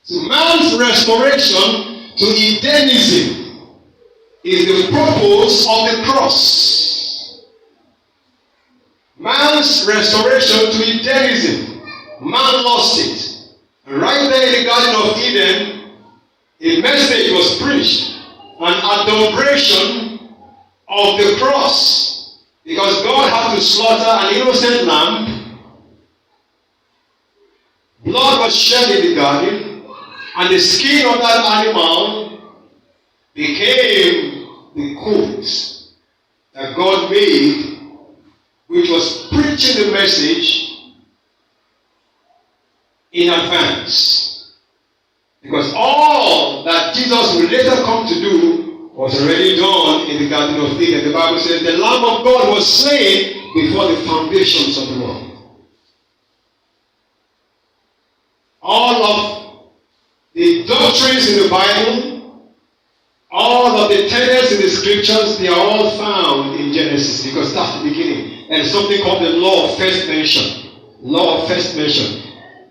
So man's restoration to Edenism is the purpose of the cross. Man's restoration to Edenism. Man lost it. And right there in the Garden of Eden, a message was preached, an adoration of the cross. Because God had to slaughter an innocent lamb. Blood was shed in the garden. And the skin of that animal became the coat that God made, which was preaching the message in advance. Because all that Jesus would later come to do was already done in the Garden of Eden. The Bible says the Lamb of God was slain before the foundations of the world. All of the doctrines in the Bible, all of the tenets in the scriptures, they are all found in Genesis, because that's the beginning. And something called the law of first mention. Law of first mention.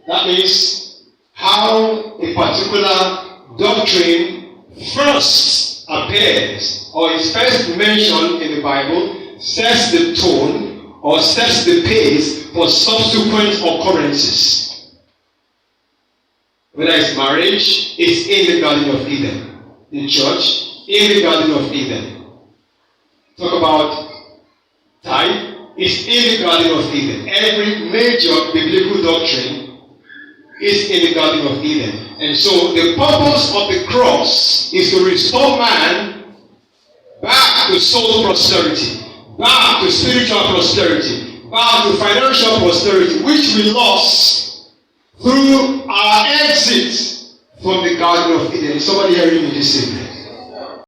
That means how a particular doctrine first appears or is first mentioned in the Bible sets the tone or sets the pace for subsequent occurrences. Whether it's marriage, it's in the Garden of Eden. The church, in the Garden of Eden. Talk about tithe, it's in the Garden of Eden. Every major biblical doctrine is in the Garden of Eden. And so the purpose of the cross is to restore man back to soul prosperity, back to spiritual prosperity, back to financial prosperity, which we lost through our exit from the Garden of Eden. Is somebody hearing me this evening?